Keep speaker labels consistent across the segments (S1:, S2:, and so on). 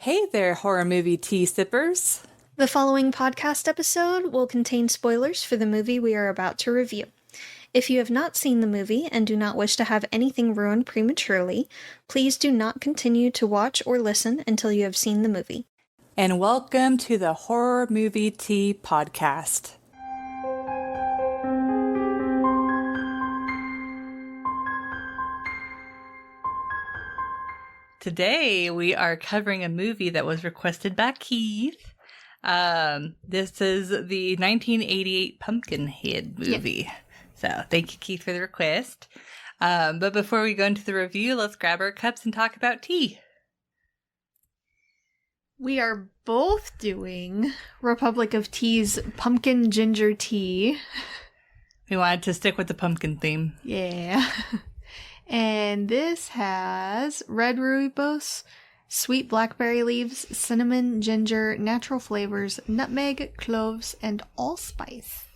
S1: Hey there, horror movie tea sippers.
S2: The following podcast episode will contain spoilers for the movie we are about to review. If you have not seen the movie and do not wish to have anything ruined prematurely, please do not continue to watch or listen until you have seen the movie.
S1: And welcome to the Horror Movie Tea Podcast. Today we are covering a movie that was requested by Keith. This is the 1988 Pumpkinhead movie. Yeah. So thank you, Keith, for the request. But before we go into the review, let's grab our cups and talk about tea.
S2: We are both doing Republic of Tea's pumpkin ginger tea.
S1: We wanted to stick with the pumpkin theme.
S2: Yeah. And this has red rooibos, sweet blackberry leaves, cinnamon, ginger, natural flavors, nutmeg, cloves, and allspice.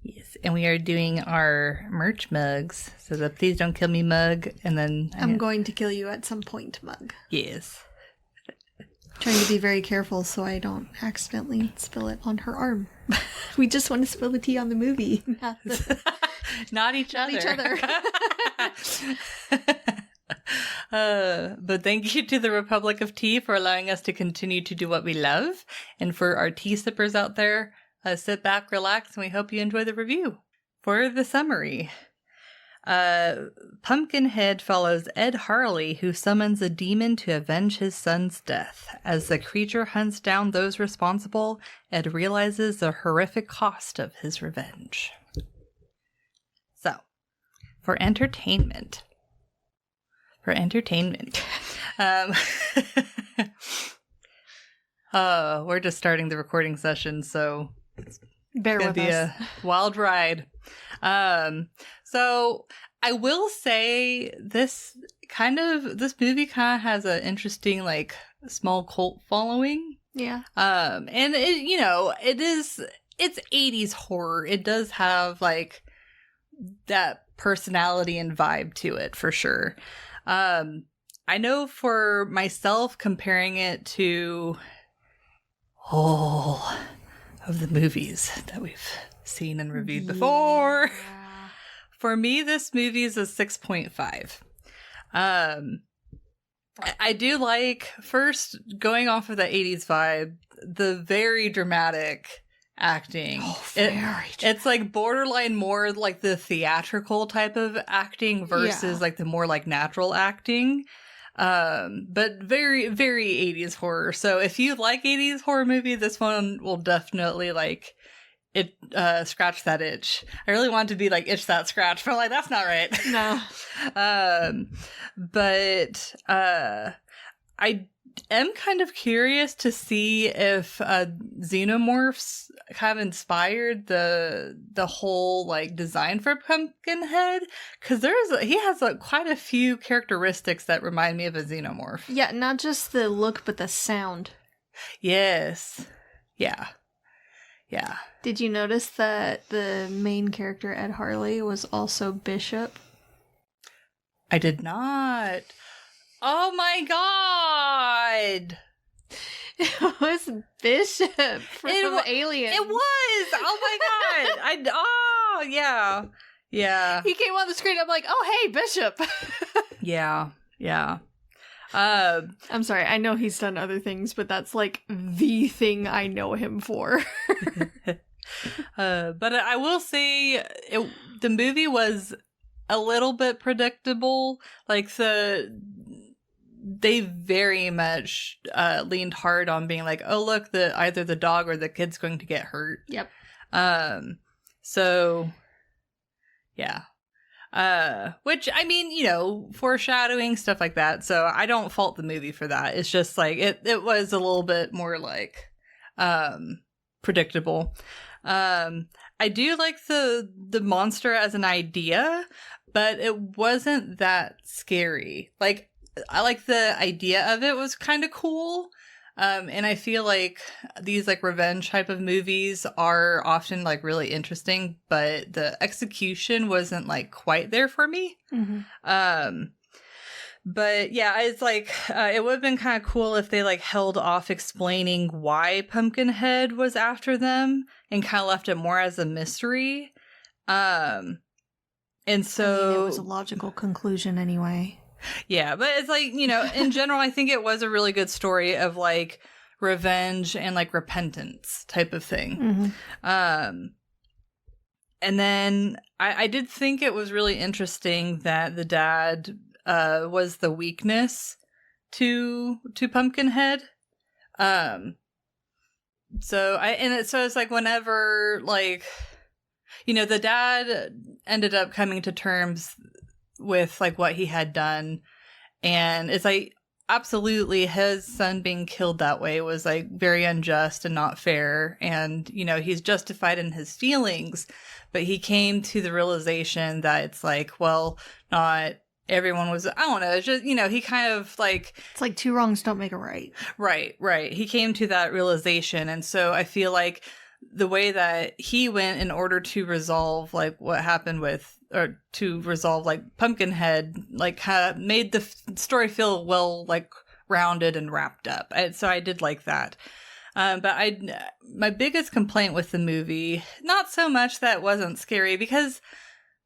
S1: Yes, and we are doing our merch mugs. So the Please Don't Kill Me mug, and then...
S2: I'm going to kill you at some point mug.
S1: Yes.
S2: Trying to be very careful so I don't accidentally spill it on her arm. We just want to spill the tea on the movie.
S1: Not each other. But thank you to the Republic of Tea for allowing us to continue to do what we love. And for our tea sippers out there, sit back, relax, and we hope you enjoy the review. For the summary, Pumpkinhead follows Ed Harley, who summons a demon to avenge his son's death. As the creature hunts down those responsible, Ed realizes the horrific cost of his revenge. So, for entertainment, we're just starting the recording session, so
S2: bear with us. It's gonna be a
S1: wild ride. So I will say this movie kind of has an interesting, like, small cult following.
S2: Yeah.
S1: And it's 80s horror. It does have, like, that personality and vibe to it for sure. I know for myself, comparing it to all of the movies that we've seen and reviewed before, for me, this movie is a 6.5. I do like, first, going off of the 80s vibe, the very dramatic acting.
S2: Oh, very dramatic.
S1: It's like borderline more like the theatrical type of acting versus like the more like natural acting. But very, very 80s horror. So if you like 80s horror movie, this one will definitely like it, scratch that itch. I really wanted to be like itch that scratch, but I'm like, that's not right.
S2: No.
S1: But I am kind of curious to see if xenomorphs have inspired the whole like design for Pumpkinhead, because he has like quite a few characteristics that remind me of a xenomorph.
S2: Yeah, not just the look, but the sound.
S1: Yes. Yeah.
S2: Did you notice that the main character, Ed Harley, was also Bishop?
S1: I did not. Oh my god!
S2: It was Bishop from Alien.
S1: It was! Oh my god! Yeah.
S2: He came on the screen, I'm like, oh hey, Bishop!
S1: Yeah.
S2: I'm sorry, I know he's done other things, but that's like the thing I know him for.
S1: But I will say, the movie was a little bit predictable. Like, they very much leaned hard on being like, oh look, either the dog or the kid's going to get hurt.
S2: Yep.
S1: So yeah. Which, I mean, foreshadowing, stuff like that. So I don't fault the movie for that. It's just like it was a little bit more like predictable. I do like the monster as an idea, but it wasn't that scary. Like, I like the idea of it was kind of cool. And I feel like these like revenge type of movies are often like really interesting, but the execution wasn't like quite there for me.
S2: Mm-hmm.
S1: But yeah, it's like it would have been kind of cool if they like held off explaining why Pumpkinhead was after them and kind of left it more as a mystery. And so
S2: it was a logical conclusion anyway.
S1: Yeah, but it's like, you know, in general, I think it was a really good story of like revenge and like repentance type of thing. And then I did think it was really interesting that the dad was the weakness to Pumpkinhead. So it's like whenever like, you know, the dad ended up coming to terms with like what he had done, and it's like absolutely his son being killed that way was like very unjust and not fair, and you know he's justified in his feelings, but he came to the realization that it's like, well, not everyone was, I don't know, it's just, you know, he kind of like,
S2: it's like two wrongs don't make a right.
S1: Right. He came to that realization, and so I feel like the way that he went in order to resolve like what happened with, or to resolve like Pumpkinhead, like kind of made the story feel well like rounded and wrapped up. So I did like that. But my biggest complaint with the movie, not so much that it wasn't scary, because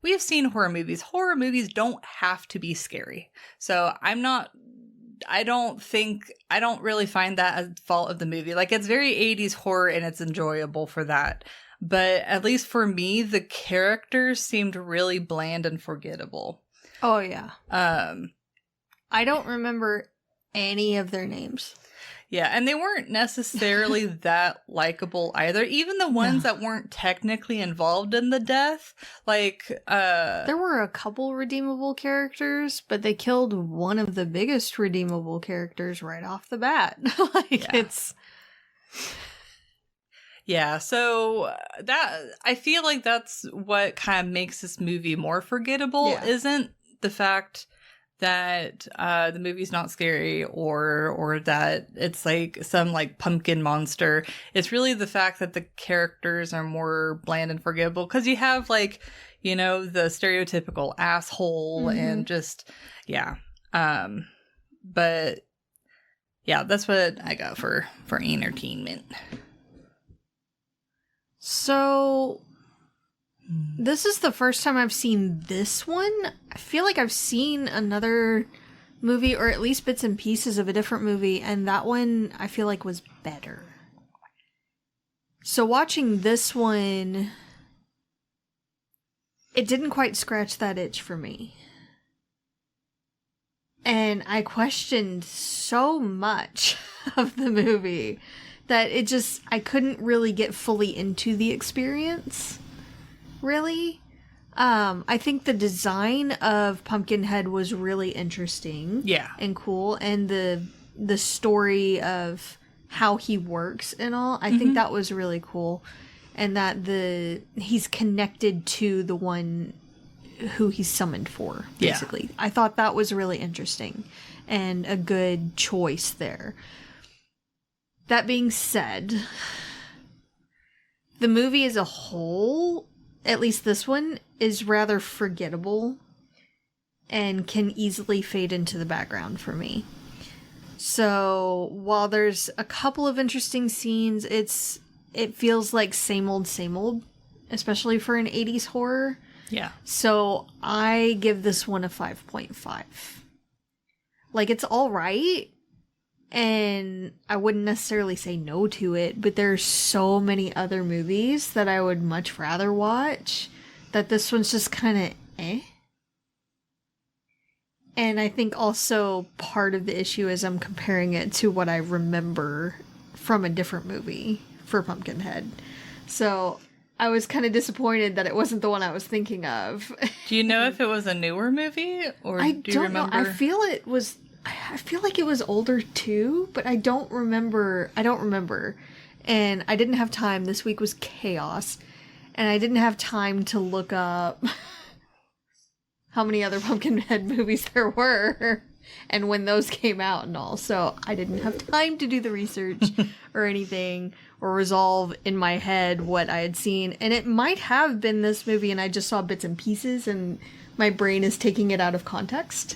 S1: we've seen horror movies. Horror movies don't have to be scary. So I don't really find that a fault of the movie. Like, it's very 80s horror and it's enjoyable for that. But at least for me, the characters seemed really bland and forgettable.
S2: Oh, yeah. I don't remember any of their names.
S1: Yeah, and they weren't necessarily that likable either. Even the ones that weren't technically involved in the death, like
S2: there were a couple redeemable characters, but they killed one of the biggest redeemable characters right off the bat.
S1: Yeah, so that, I feel like that's what kind of makes this movie more forgettable, isn't the fact that the movie's not scary or that it's like some like pumpkin monster. It's really the fact that the characters are more bland and forgettable, because you have like, you know, the stereotypical asshole and just, but yeah, that's what I got for entertainment.
S2: So, this is the first time I've seen this one. I feel like I've seen another movie, or at least bits and pieces of a different movie, and that one I feel like was better. So watching this one, it didn't quite scratch that itch for me. And I questioned so much of the movie that I couldn't really get fully into the experience, really. I think the design of Pumpkinhead was really interesting and cool, and the story of how he works and all, I think that was really cool, and that he's connected to the one who he's summoned for, basically. I thought that was really interesting and a good choice there. That being said, the movie as a whole, at least this one, is rather forgettable and can easily fade into the background for me. So while there's a couple of interesting scenes, it feels like same old, especially for an 80s horror.
S1: Yeah.
S2: So I give this one a 5.5. Like, it's all right, and I wouldn't necessarily say no to it, but there's so many other movies that I would much rather watch that this one's just kind of eh. And I think also part of the issue is I'm comparing it to what I remember from a different movie for Pumpkinhead. So I was kind of disappointed that it wasn't the one I was thinking of.
S1: Do you know if it was a newer movie, or do you remember?
S2: I feel like it was older too, but I don't remember. And I didn't have time. This week was chaos. And I didn't have time to look up how many other Pumpkinhead movies there were and when those came out and all. So I didn't have time to do the research or anything, or resolve in my head what I had seen. And it might have been this movie and I just saw bits and pieces and my brain is taking it out of context.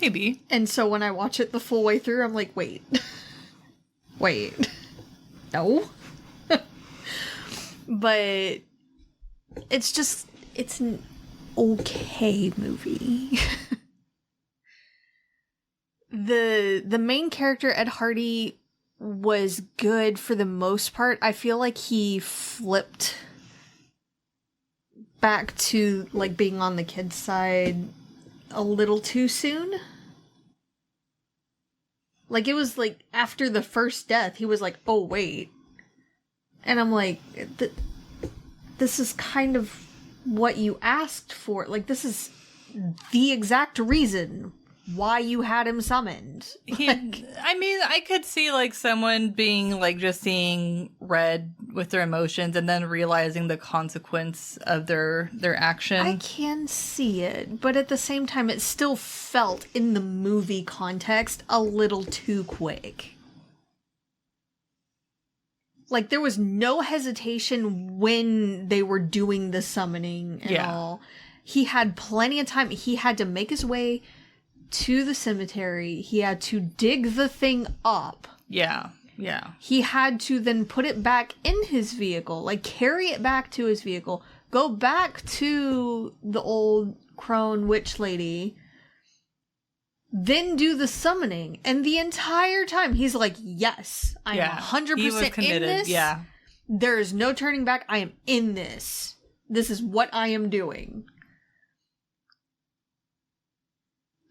S1: Maybe.
S2: And so when I watch it the full way through, I'm like, wait. Wait. No. But it's an okay movie. The main character, Ed Hardy, was good for the most part. I feel like he flipped back to like being on the kid's side a little too soon. Like, it was like after the first death, he was like, oh wait. And I'm like, this is kind of what you asked for. Like, this is the exact reason why you had him summoned.
S1: I mean, I could see like someone being like just seeing red with their emotions and then realizing the consequence of their action.
S2: I can see it, but at the same time, it still felt in the movie context a little too quick. Like, there was no hesitation when they were doing the summoning and all. He had plenty of time. He had to make his way to the cemetery. He had to dig the thing up.
S1: Yeah.
S2: He had to then put it back in his vehicle, like carry it back to his vehicle, go back to the old crone witch lady, then do the summoning. And the entire time he's like, yes, I'm 100% in this.
S1: Yeah.
S2: There is no turning back. I am in this. This is what I am doing.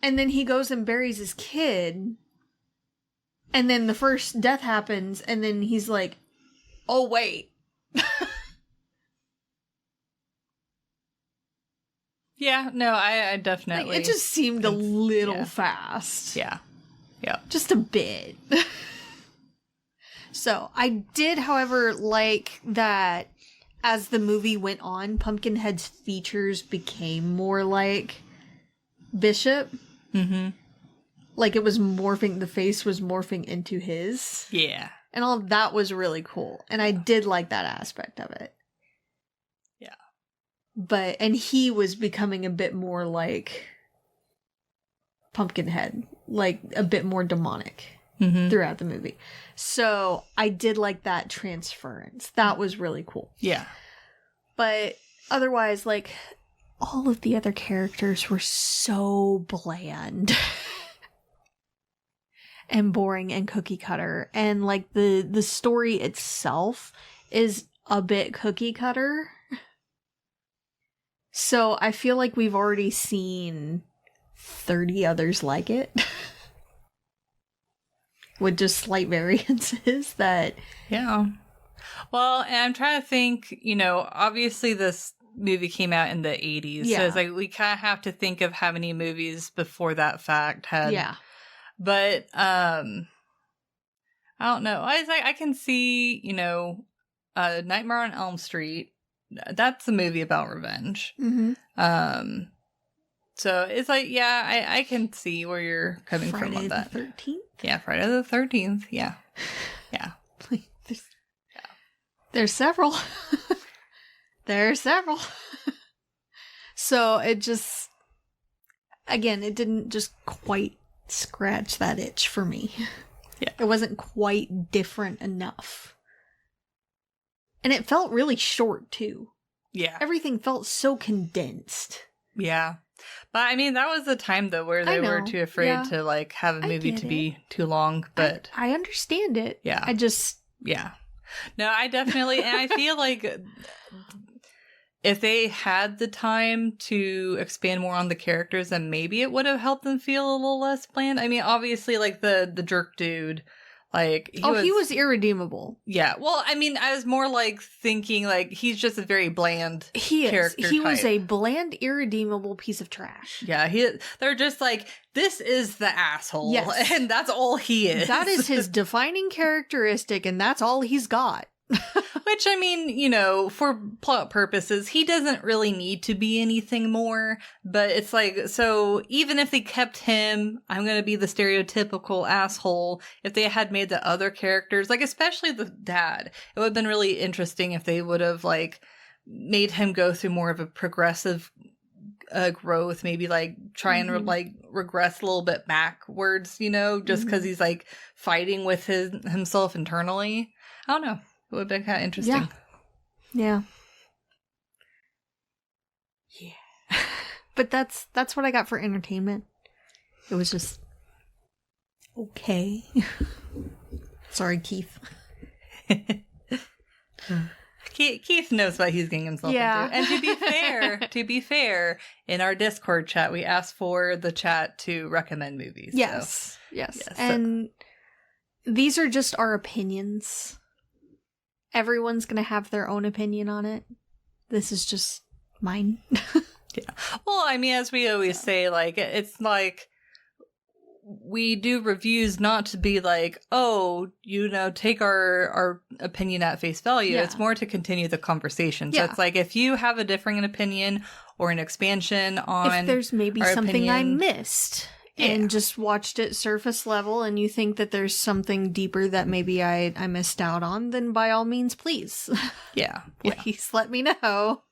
S2: And then he goes and buries his kid. And then the first death happens. And then he's like, oh, wait.
S1: Yeah, no, I definitely...
S2: Like, it just seemed a little fast.
S1: Yeah.
S2: Just a bit. So, I did, however, like that as the movie went on, Pumpkinhead's features became more like Bishop.
S1: Mm-hmm.
S2: Like, it was morphing, the face was morphing into his.
S1: Yeah.
S2: And all of that was really cool. And I did like that aspect of it.
S1: Yeah.
S2: But, and he was becoming a bit more like Pumpkinhead. Like, a bit more demonic throughout the movie. So, I did like that transference. That was really cool.
S1: Yeah.
S2: But, otherwise, like, all of the other characters were so bland. And boring and cookie cutter. And, like, the story itself is a bit cookie cutter. So I feel like we've already seen 30 others like it. With just slight variances that...
S1: Yeah. Well, and I'm trying to think, you know, obviously this movie came out in the 80s.
S2: Yeah.
S1: So it's like we kind of have to think of how many movies before that fact had...
S2: Yeah.
S1: But, I don't know. I can see, you know, Nightmare on Elm Street. That's a movie about revenge.
S2: Mm-hmm.
S1: So it's like, yeah, I can see where you're coming from on that.
S2: Friday the 13th?
S1: Yeah, Friday the 13th. Yeah. Yeah.
S2: There's several. There's several. So it just, again, it didn't just quite scratch that itch for me.
S1: Yeah.
S2: It wasn't quite different enough. And it felt really short, too.
S1: Yeah.
S2: Everything felt so condensed.
S1: Yeah. But I mean, that was the time, though, where they were too afraid to, like, have a movie to be too long. But
S2: I understand it.
S1: Yeah.
S2: I just...
S1: Yeah. No, I definitely... and I feel like if they had the time to expand more on the characters, then maybe it would have helped them feel a little less bland. I mean, obviously, like, the jerk dude... Like
S2: he was irredeemable.
S1: Yeah. Well, I mean, I was more like thinking like he's just a very bland character.
S2: He was a bland, irredeemable piece of trash.
S1: Yeah, they're just like, this is the asshole.
S2: Yes.
S1: And that's all he is.
S2: That is his defining characteristic, and that's all he's got.
S1: Which, I mean, you know, for plot purposes, he doesn't really need to be anything more. But it's like, so even if they kept him, I'm going to be the stereotypical asshole. If they had made the other characters, like especially the dad, it would have been really interesting if they would have like made him go through more of a progressive growth, maybe like try and like regress a little bit backwards, you know, just because he's like fighting with himself internally. I don't know. It would have been kind of interesting.
S2: Yeah. But that's what I got for entertainment. It was just okay. Sorry, Keith.
S1: Keith knows what he's getting himself into. And to be fair, in our Discord chat, we asked for the chat to recommend movies.
S2: Yes. And these are just our opinions. Everyone's going to have their own opinion on it. This is just mine.
S1: Yeah. Well, I mean, as we always say, like, it's like we do reviews not to be like, oh, you know, take our opinion at face value. Yeah. It's more to continue the conversation. So it's like, if you have a differing opinion or an expansion on,
S2: if there's maybe something I missed and just watched it surface level and you think that there's something deeper that maybe I missed out on, then by all means, please.
S1: Yeah.
S2: Please let me know.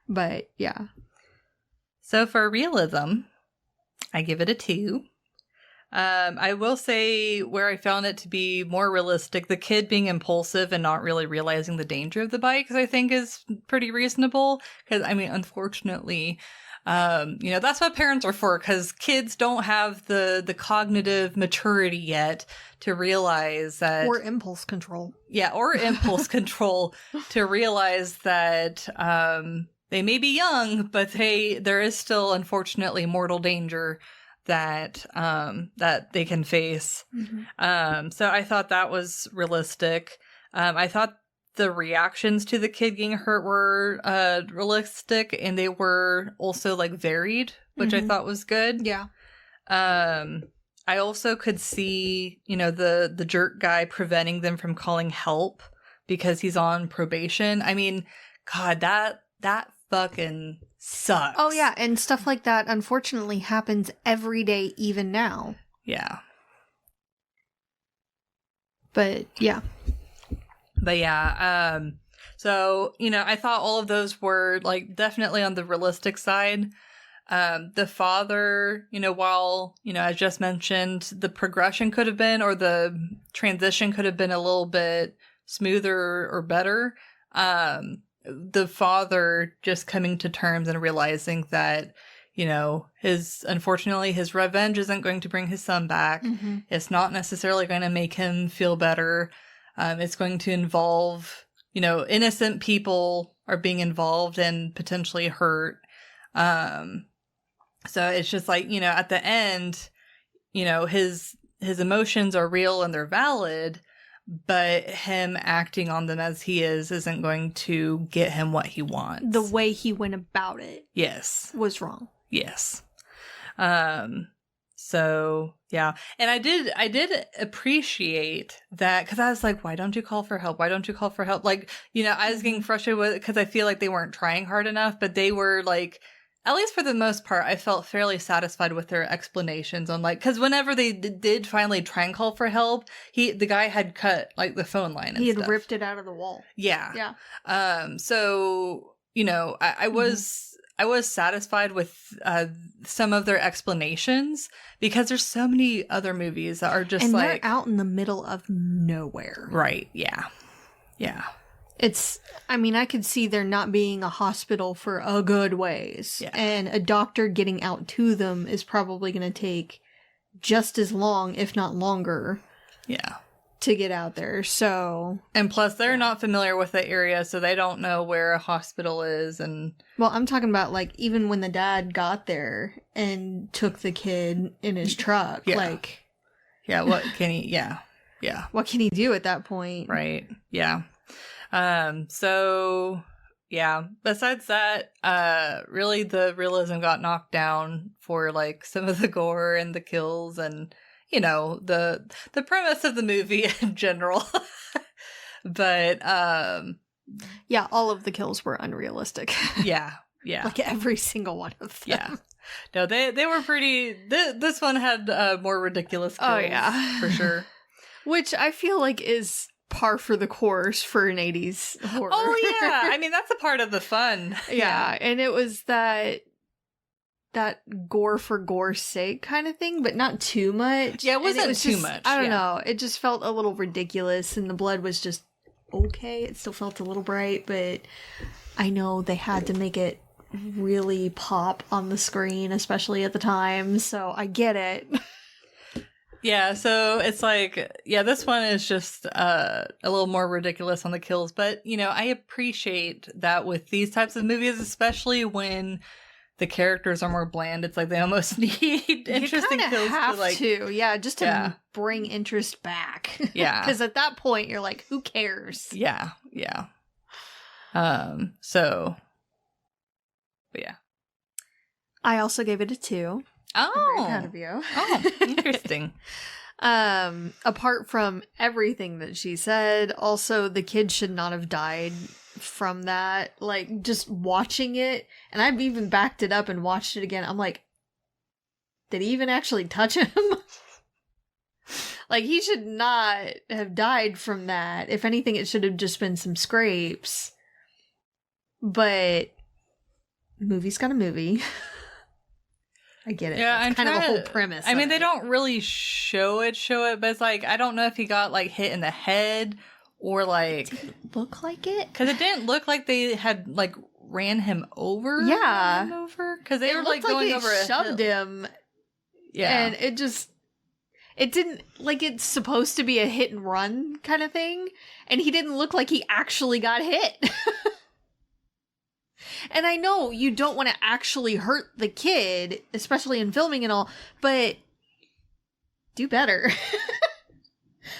S2: But yeah.
S1: So for realism, I give it a 2. I will say where I found it to be more realistic, the kid being impulsive and not really realizing the danger of the bikes, I think is pretty reasonable. Because, I mean, unfortunately, you know, that's what parents are for, because kids don't have the cognitive maturity yet to realize that...
S2: Or impulse control.
S1: Yeah, or impulse control to realize that... they may be young, but there is still, unfortunately, mortal danger that that they can face. So I thought that was realistic. I thought the reactions to the kid getting hurt were realistic, and they were also like varied, which I thought was good.
S2: Yeah.
S1: I also could see, you know, the jerk guy preventing them from calling help because he's on probation. I mean, God, that fucking sucks.
S2: Oh yeah, and stuff like that unfortunately happens every day even now.
S1: Yeah.
S2: But yeah.
S1: So, you know, I thought all of those were like definitely on the realistic side. The father, you know, while, you know, as just mentioned, the progression could have been, or the transition could have been a little bit smoother or better. The father just coming to terms and realizing that, you know, unfortunately his revenge isn't going to bring his son back. It's not necessarily going to make him feel better. It's going to involve, you know, innocent people are being involved and potentially hurt. So it's just like, you know, at the end, you know, his emotions are real and they're valid, but him acting on them as he isn't going to get him what he wants.
S2: The way he went about it.
S1: Yes.
S2: Was wrong.
S1: Yes. So yeah. And I did appreciate that, because I was like, why don't you call for help? Why don't you call for help? Like, you know, I was getting frustrated with it because I feel like they weren't trying hard enough, but they were like, at least for the most part, I felt fairly satisfied with their explanations on, like, because whenever they did finally try and call for help, the guy had cut like the phone line. And
S2: he had
S1: stuff.
S2: ripped it out of the wall.
S1: Yeah. So, you know, I was satisfied with some of their explanations, because there's so many other movies that are just, and like,
S2: they're out in the middle of nowhere.
S1: Right. Yeah.
S2: I mean, I could see there not being a hospital for a good ways. Yeah. And a doctor getting out to them is probably going to take just as long, if not longer.
S1: Yeah.
S2: To get out there. So.
S1: And plus, they're not familiar with the area, so they don't know where a hospital is. And.
S2: Well, I'm talking about, like, even when the dad got there and took the kid in his truck.
S1: Yeah.
S2: Like.
S1: Yeah, what can he. Yeah.
S2: What can he do at that point?
S1: Right. Yeah. So yeah, besides that, really the realism got knocked down for, like, some of the gore and the kills and, you know, the premise of the movie in general. But,
S2: yeah, all of the kills were unrealistic.
S1: Yeah.
S2: Like every single one of them.
S1: Yeah. No, they were pretty, this one had, more ridiculous kills.
S2: Oh, yeah.
S1: For sure.
S2: Which I feel like is par for the course for an 80s horror.
S1: Oh, yeah. I mean, that's a part of the fun.
S2: Yeah, and it was that gore for gore's sake kind of thing, but not too much.
S1: Yeah, it wasn't
S2: was
S1: too
S2: just,
S1: much.
S2: I don't know. It just felt a little ridiculous, and the blood was just okay. It still felt a little bright, but I know they had to make it really pop on the screen, especially at the time, so I get it.
S1: Yeah, so it's like, yeah, this one is just a little more ridiculous on the kills, but, I appreciate that with these types of movies, especially when the characters are more bland. It's like they almost need interesting kills
S2: just to bring interest back.
S1: Yeah.
S2: Because at that point, you're like, who cares?
S1: Yeah. But yeah.
S2: I also gave it a 2.
S1: Oh.
S2: I'm very proud of you.
S1: Oh, interesting.
S2: Apart from everything that she said, also the kid should not have died from that. Like, just watching it, and I've even backed it up and watched it again. I'm like, did he even actually touch him? Like, he should not have died from that. If anything, it should have just been some scrapes. But movie's got a movie. I get it.
S1: Yeah,
S2: it's kind of the whole premise.
S1: I mean, they don't really show it, but it's like, I don't know if he got, like, hit in the head or, like...
S2: Did it look like it?
S1: Because it didn't look like they had, like, ran him over.
S2: Yeah.
S1: Because they were, like, going over a
S2: shoved him. Yeah. And it didn't, like, it's supposed to be a hit and run kind of thing. And he didn't look like he actually got hit. And I know you don't want to actually hurt the kid, especially in filming and all, but do better.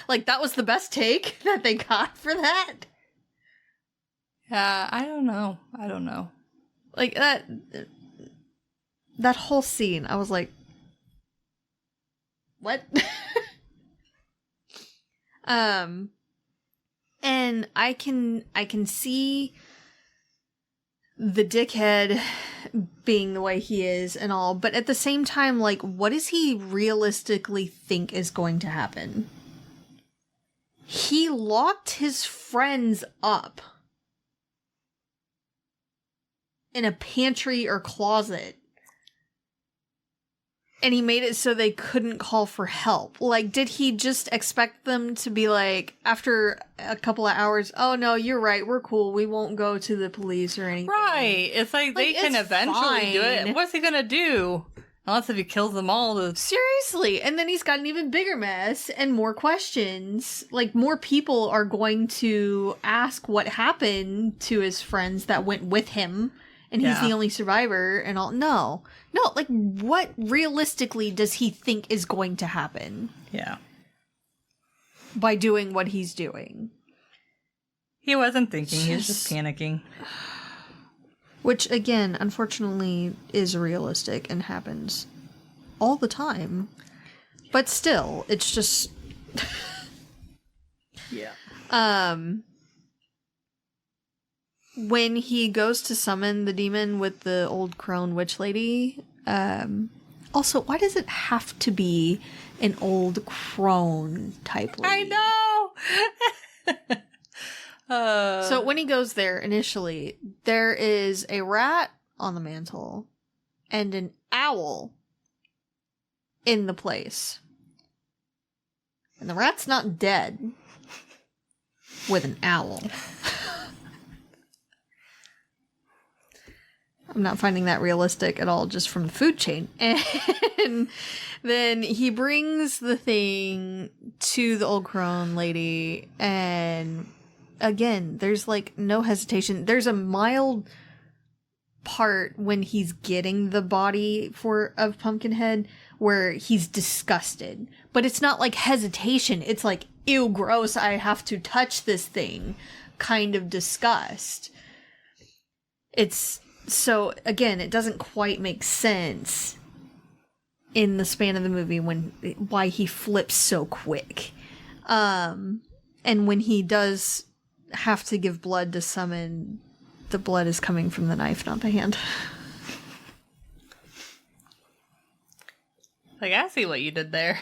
S2: Like, that was the best take that they got for that.
S1: Yeah, I don't know.
S2: Like, that whole scene, I was like, what? And I can see the dickhead being the way he is and all, but at the same time, like, what does he realistically think is going to happen? He locked his friends up in a pantry or closet, and he made it so they couldn't call for help. Like, did he just expect them to be like, after a couple of hours, oh no, you're right, we're cool, we won't go to the police or anything?
S1: Right. It's like they can eventually do it. What's he gonna do? Unless if he kills them all.
S2: Seriously. And then he's got an even bigger mess and more questions. Like, more people are going to ask what happened to his friends that went with him. And he's the only survivor and all. No, like, what realistically does he think is going to happen?
S1: Yeah.
S2: By doing what he's doing.
S1: He wasn't thinking, he was just panicking.
S2: Which, again, unfortunately is realistic and happens all the time. But still, it's just...
S1: Yeah.
S2: When he goes to summon the demon with the old crone witch lady, also, why does it have to be an old crone type lady?
S1: I know!
S2: So when he goes there initially, there is a rat on the mantle and an owl in the place. And the rat's not dead with an owl. I'm not finding that realistic at all, just from the food chain. And then he brings the thing to the old crone lady, and again, there's like no hesitation. There's a mild part when he's getting the body of Pumpkinhead where he's disgusted, but it's not like hesitation. It's like, ew, gross, I have to touch this thing kind of disgust. So, again, it doesn't quite make sense in the span of the movie why he flips so quick. And when he does have to give blood to summon, the blood is coming from the knife, not the hand.
S1: Like, I see what you did there.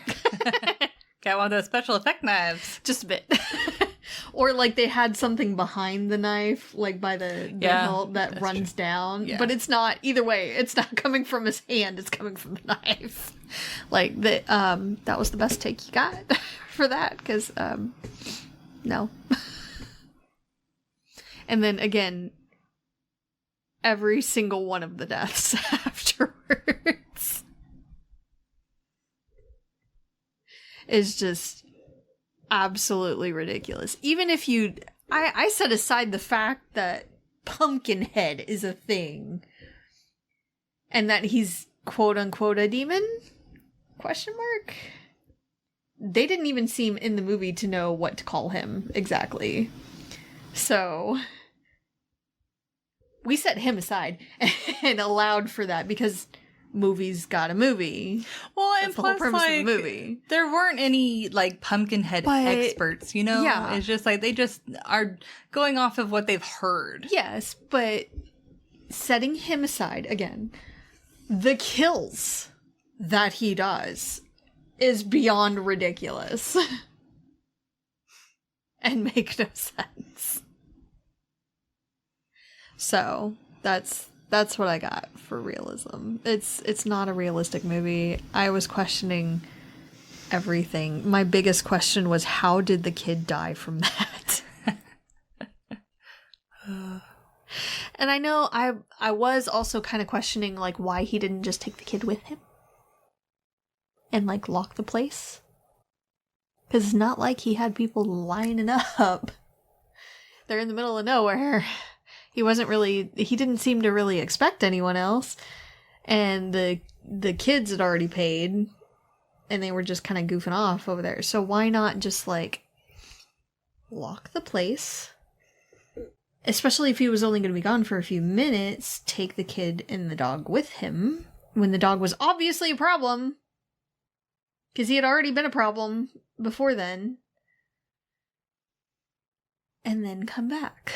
S1: Got one of those special effect knives.
S2: Just a bit. Or, like, they had something behind the knife, like, by the hilt that runs down. Yeah. But it's not, either way, it's not coming from his hand, it's coming from the knife. Like, that was the best take you got for that, because, no. And then, again, every single one of the deaths afterwards is just absolutely ridiculous. Even if I set aside the fact that Pumpkinhead is a thing and that he's quote unquote a demon? Question mark? They didn't even seem in the movie to know what to call him exactly. So we set him aside and allowed for that because movies got a movie.
S1: Well, and
S2: that's the
S1: plus,
S2: whole purpose
S1: like,
S2: of the movie.
S1: There weren't any, like, Pumpkinhead experts, you know?
S2: Yeah.
S1: It's just, like, they just are going off of what they've heard.
S2: Yes, but setting him aside, again, the kills that he does is beyond ridiculous. And make no sense. So, that's what I got for realism. It's not a realistic movie. I was questioning everything. My biggest question was, how did the kid die from that? And I know I was also kind of questioning, like, why he didn't just take the kid with him and, like, lock the place. Because it's not like he had people lining up. They're in the middle of nowhere. He didn't seem to really expect anyone else. And the kids had already paid. And they were just kind of goofing off over there. So why not just, like, lock the place? Especially if he was only going to be gone for a few minutes. Take the kid and the dog with him. When the dog was obviously a problem. Because he had already been a problem before then. And then come back.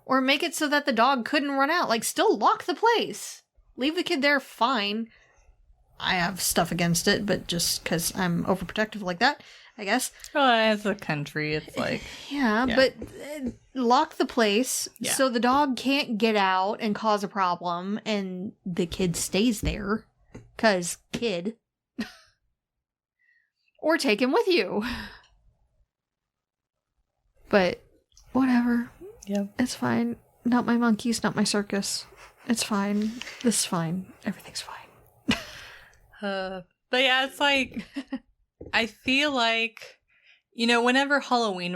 S2: Or make it so that the dog couldn't run out. Like, still lock the place. Leave the kid there, fine. I have stuff against it, but just because I'm overprotective like that, I guess.
S1: Well, as a country, it's like...
S2: yeah, but lock the place so the dog can't get out and cause a problem, and the kid stays there. Because kid. Or take him with you. But whatever.
S1: Yeah.
S2: It's fine. Not my monkeys, not my circus. It's fine. This is fine. Everything's fine.
S1: But yeah, it's like, I feel like, you know, whenever Halloween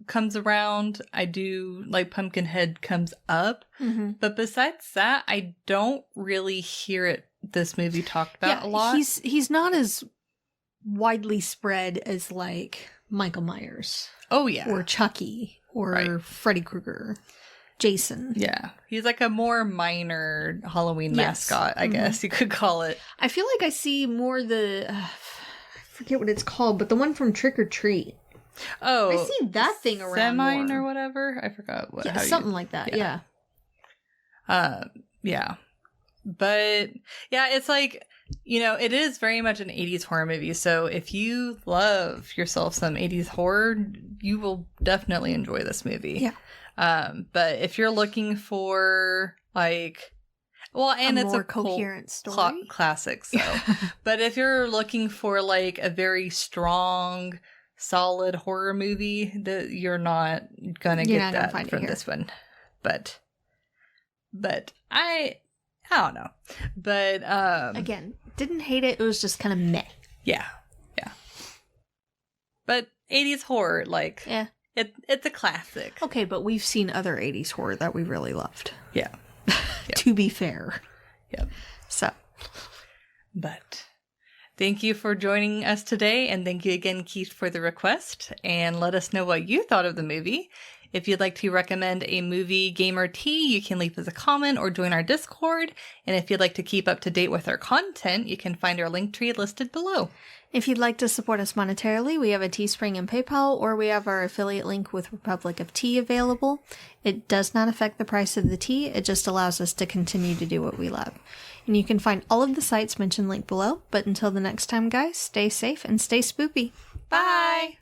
S1: comes around, I do, like, Pumpkinhead comes up. Mm-hmm. But besides that, I don't really hear this movie talked about a lot.
S2: He's not as widely spread as, like, Michael Myers.
S1: Oh, yeah.
S2: Or Chucky. Or Freddy Krueger. Jason.
S1: Yeah. He's like a more minor Halloween mascot, I guess you could call it.
S2: I feel like I see more I forget what it's called, but the one from Trick or Treat.
S1: Oh.
S2: I see that thing around
S1: Semine
S2: more.
S1: Or whatever. I forgot what.
S2: Yeah, something like that, yeah.
S1: Yeah. But, yeah, it's like, you know, it is very much an 80s horror movie, so if you love yourself some 80s horror, you will definitely enjoy this movie.
S2: Yeah.
S1: But if you're looking for, like, well, and it's
S2: more
S1: a
S2: coherent story.
S1: Classic, so. But if you're looking for, like, a very strong, solid horror movie, you're not gonna get that from this one. But I don't know. But
S2: again, didn't hate it. It was just kind of meh.
S1: Yeah. But 80s horror, like, it's a classic.
S2: Okay, but we've seen other 80s horror that we really loved.
S1: Yeah.
S2: To be fair.
S1: Yep.
S2: So.
S1: But thank you for joining us today, and thank you again, Keith, for the request. And let us know what you thought of the movie. If you'd like to recommend a movie, game, or tea, you can leave us a comment or join our Discord. And if you'd like to keep up to date with our content, you can find our link tree listed below.
S2: If you'd like to support us monetarily, we have a Teespring and PayPal, or we have our affiliate link with Republic of Tea available. It does not affect the price of the tea, it just allows us to continue to do what we love. And you can find all of the sites mentioned linked below, but until the next time, guys, stay safe and stay spoopy.
S1: Bye.